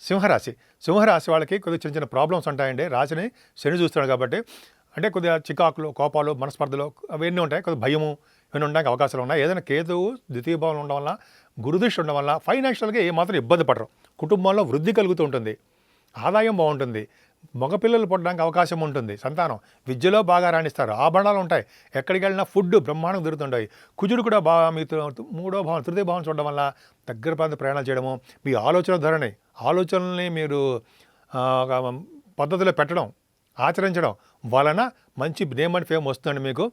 సింహరాశి. సింహరాశి వాళ్ళకి కొద్దిగా చిన్న చిన్న ప్రాబ్లమ్స్ ఉంటాయండి. రాశిని శని చూస్తున్నాడు కాబట్టి అంటే కొద్దిగా చికాకులు, కోపాలు, మనస్పర్ధలు అవన్నీ ఉంటాయి. కొద్దిగా భయము ఇవన్నీ ఉండడానికి అవకాశాలు ఉన్నాయి. ఏదైనా కేతువు ద్వితీయ భావంలో ఉండడం వల్ల, గురుదృష్టి ఉండడం వల్ల ఫైనాన్షియల్గా ఏమాత్రం ఇబ్బంది పడరు. కుటుంబంలో వృద్ధి కలుగుతూ ఉంటుంది. ఆదాయం బాగుంటుంది. మగపిల్లలు పుట్టడానికి అవకాశం ఉంటుంది. సంతానం విద్యలో బాగా రాణిస్తారు. ఆభరణాలు ఉంటాయి. ఎక్కడికి వెళ్ళినా ఫుడ్ బ్రహ్మాండం దొరుకుతుంటాయి. కుజుడు కూడా బాగా మీతో మూడో భావం, తృతీయ భావం చూడడం వల్ల దగ్గర ప్రాంత ప్రయాణాలు చేయడము, మీ ఆలోచన ధోరణి, ఆలోచనల్ని మీరు ఒక పద్ధతిలో పెట్టడం, ఆచరించడం వలన మంచి నేమ్ అండ్ ఫేమ్ వస్తుందండి మీకు.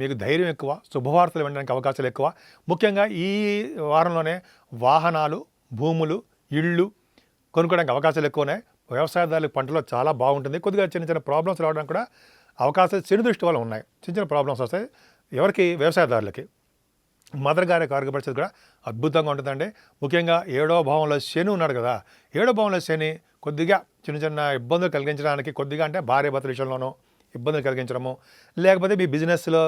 మీకు ధైర్యం ఎక్కువ, శుభవార్తలు వినడానికి అవకాశాలు ఎక్కువ. ముఖ్యంగా ఈ వారంలోనే వాహనాలు, భూములు, ఇళ్ళు కొనుక్కోవడానికి అవకాశాలు ఎక్కువ ఉన్నాయి. వ్యవసాయదారులకు పంటలో చాలా బాగుంటుంది. కొద్దిగా చిన్న చిన్న ప్రాబ్లమ్స్ రావడానికి కూడా అవకాశాలు శని దృష్టి వల్ల ఉన్నాయి. చిన్న చిన్న ప్రాబ్లమ్స్ వస్తాయి. ఎవరికి? వ్యవసాయదారులకి. మదర్ గారి ఆరోగ్య పరిస్థితి కూడా అద్భుతంగా ఉంటుందండి. ముఖ్యంగా 7వ భావంలో శని ఉన్నాడు కదా, 7వ భావంలో శని కొద్దిగా చిన్న చిన్న ఇబ్బందులు కలిగించడానికి, కొద్దిగా అంటే భార్య భర్తల విషయంలోనూ ఇబ్బందులు కలిగించడము, లేకపోతే మీ బిజినెస్లో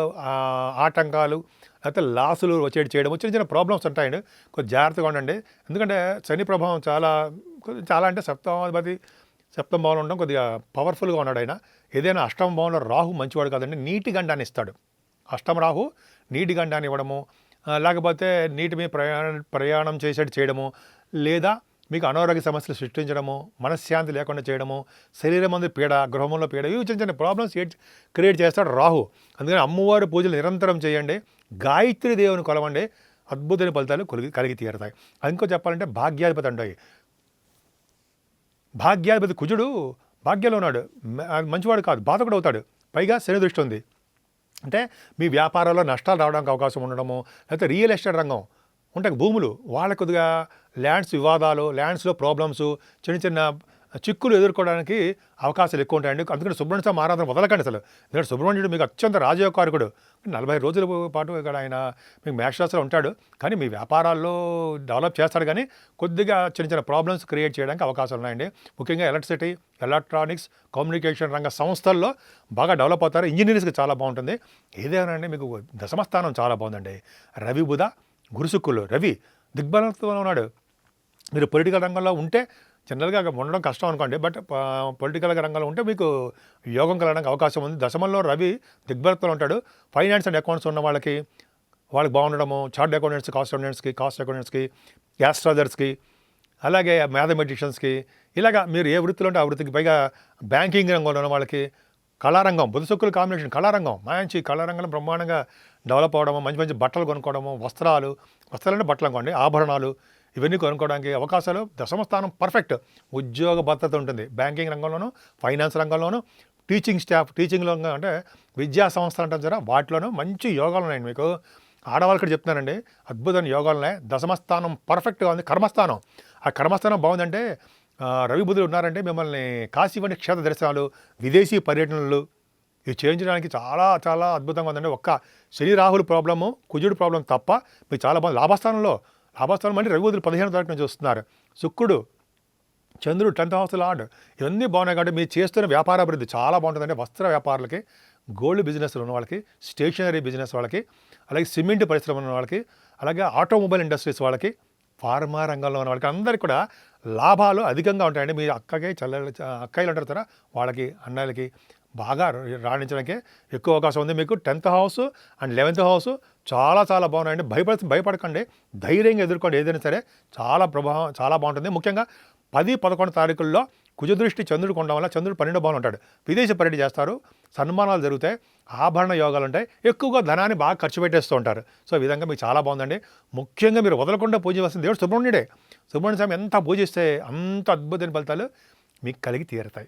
ఆటంకాలు, లేకపోతే లాసులు వచ్చేటి చేయడము, చిన్న చిన్న ప్రాబ్లమ్స్ ఉంటాయండి. కొద్దిగా జాగ్రత్తగా ఉండండి. ఎందుకంటే శని ప్రభావం చాలా అంటే సప్తమ భావంలో ఉండడం కొద్దిగా పవర్ఫుల్గా ఉన్నాడు ఆయన. ఏదైనా అష్టమ భావంలో రాహు మంచివాడు కాదండి, నీటి గండాన్ని ఇస్తాడు. అష్టమ రాహు నీటి గండాన్ని ఇవ్వడము, లేకపోతే నీటి మీద ప్రయాణం చేసేట్టు చేయడము, లేదా మీకు అనారోగ్య సమస్యలు సృష్టించడము, మనశ్శాంతి లేకుండా చేయడము, శరీరం మంది పీడ, గృహంలో పీడ, ఇవి చిన్న చిన్న ప్రాబ్లమ్స్ క్రియేట్ చేస్తాడు రాహు. అందుకని అమ్మవారి పూజలు నిరంతరం చేయండి. గాయత్రి దేవుని కొలవండి. అద్భుతమైన ఫలితాలు కలిగి తీరుతాయి. ఇంకో చెప్పాలంటే భాగ్యాధిపతి అంటాయి. భాగ్యాధిపతి కుజుడు భాగ్యంలో ఉన్నాడు. మంచివాడు కాదు, బాధకుడు అవుతాడు. పైగా శని దృష్టి ఉంది. అంటే మీ వ్యాపారాల్లో నష్టాలు రావడానికి అవకాశం ఉండడము, లేకపోతే రియల్ ఎస్టేట్ రంగం ఉంటాయి, భూములు వాళ్ళకి కొద్దిగా ల్యాండ్స్ వివాదాలు, ల్యాండ్స్లో ప్రాబ్లమ్స్, చిన్న చిన్న చిక్కులు ఎదుర్కోవడానికి అవకాశాలు ఎక్కువ ఉంటాయండి. అందుకని సుబ్రహ్మణ్య స్వామి ఆరాధన వదలకండి అసలు. ఎందుకంటే సుబ్రహ్మణ్యుడు మీకు అత్యంత రాజయోగకారకుడు. 40 రోజుల పాటు ఇక్కడ ఆయన మీకు మేషరాశిలో ఉంటాడు. కానీ మీ వ్యాపారాల్లో డెవలప్ చేస్తాడు. కానీ కొద్దిగా చిన్న చిన్న ప్రాబ్లమ్స్ క్రియేట్ చేయడానికి అవకాశాలు ఉన్నాయండి. ముఖ్యంగా ఎలక్ట్రిసిటీ, ఎలక్ట్రానిక్స్, కమ్యూనికేషన్ రంగ సంస్థల్లో బాగా డెవలప్ అవుతారు. ఇంజనీరింగ్స్కి చాలా బాగుంటుంది. ఏదైనా మీకు దశమస్థానం చాలా బాగుందండి. రవి బుధ గురు శుక్రులు. రవి దిగ్బలంతో ఉన్నాడు. మీరు పొలిటికల్ రంగంలో ఉంటే జనరల్గా ఉండడం కష్టం అనుకోండి, బట్ పొలిటికల్ రంగంలో ఉంటే మీకు యోగం కలగడానికి అవకాశం ఉంది. దశమంలో రవి దిగ్బలతో ఉంటాడు. ఫైనాన్స్ అండ్ అకౌంట్స్ ఉన్న వాళ్ళకి బాగుండడము, చార్ట్ అకౌంటెంట్స్, కాస్ట్ అకౌంటెంట్స్కి, యాస్ట్రాజర్స్కి, అలాగే మ్యాథమెటిషియన్స్కి, ఇలాగా మీరు ఏ వృత్తిలో ఉంటే ఆ వృత్తికి, పైగా బ్యాంకింగ్ రంగంలో ఉన్న వాళ్ళకి, కళారంగం, బుధ శుక్రుల కాంబినేషన్, కళారంగం మంచి కళారంగంలో బ్రహ్మాండంగా డెవలప్ అవ్వడము, మంచి మంచి బట్టలు కొనుక్కోవడము, వస్త్రాలు అంటే బట్టలు అనుకోండి, ఆభరణాలు ఇవన్నీ కొనుక్కోవడానికి అవకాశాలు. దశమ స్థానం పర్ఫెక్ట్. ఉద్యోగ భద్రత ఉంటుంది. బ్యాంకింగ్ రంగంలోనూ, ఫైనాన్స్ రంగంలోనూ, టీచింగ్ స్టాఫ్, టీచింగ్లో అంటే విద్యా సంస్థలు అంటారు సరే, వాటిలోనూ మంచి యోగాలు ఉన్నాయండి మీకు. ఆడవాళ్ళకి చెప్తున్నానండి, అద్భుతమైన యోగాలు ఉన్నాయి. దశమ స్థానం పర్ఫెక్ట్గా ఉంది. కర్మస్థానం, ఆ కర్మస్థానం బాగుందంటే, రవి బుధులు ఉన్నారంటే మిమ్మల్ని కాశీ వంటి క్షేత్ర దర్శనాలు, విదేశీ పర్యటనలు ఇవి చేయించడానికి చాలా చాలా అద్భుతంగా ఉందండి. ఒక్క శని రాహుల ప్రాబ్లము, కుజుడు ప్రాబ్లం తప్ప మీకు చాలా బాగుంది. లాభస్థానం అంటే రవి బుధులు 15వ తారీఖు నుంచి వస్తున్నారు. శుక్రుడు, చంద్రుడు 10th హౌస్ లార్డ్, ఇవన్నీ బాగున్నాయి. కాబట్టి మీరు చేస్తున్న వ్యాపార అభివృద్ధి చాలా బాగుంటుందండి. వస్త్ర వ్యాపారులకి, గోల్డ్ బిజినెస్లో ఉన్న వాళ్ళకి, స్టేషనరీ బిజినెస్ వాళ్ళకి, అలాగే సిమెంట్ పరిశ్రమ ఉన్న వాళ్ళకి, అలాగే ఆటోమొబైల్ ఇండస్ట్రీస్ వాళ్ళకి, ఫార్మా రంగంలో ఉన్న వాళ్ళకి అందరికీ కూడా లాభాలు అధికంగా ఉంటాయండి. మీరు అక్కయ్యలు అంటారు కదా, వాళ్ళకి, అన్నయ్యలకి బాగా రాణించడానికి ఎక్కువ అవకాశం ఉంది. మీకు 10th house and 11th house చాలా చాలా బాగున్నాయండి. భయపడకండి, ధైర్యంగా ఎదుర్కోండి. ఏదైనా సరే చాలా బాగుంటుంది. ముఖ్యంగా 10-11 తారీఖుల్లో కుజదృష్టి చంద్రుడు ఉండడం వల్ల, చంద్రుడు 12వ భావంలో ఉంటాడు. విదేశీ పర్యటన చేస్తారు, సన్మానాలు జరుగుతాయి, ఆభరణ యోగాలు ఉంటాయి, ఎక్కువగా ధనాన్ని బాగా ఖర్చు పెట్టేస్తూ ఉంటారు. సో ఈ విధంగా మీకు చాలా బాగుందండి. ముఖ్యంగా మీరు వదలకుండా పూజించాల్సిన దేవుడు సుబ్రహ్మణ్యుడే. సుబ్రహ్మణ్య స్వామి ఎంత పూజిస్తే అంత అద్భుతమైన ఫలితాలు మీకు కలిగి తీరుతాయి.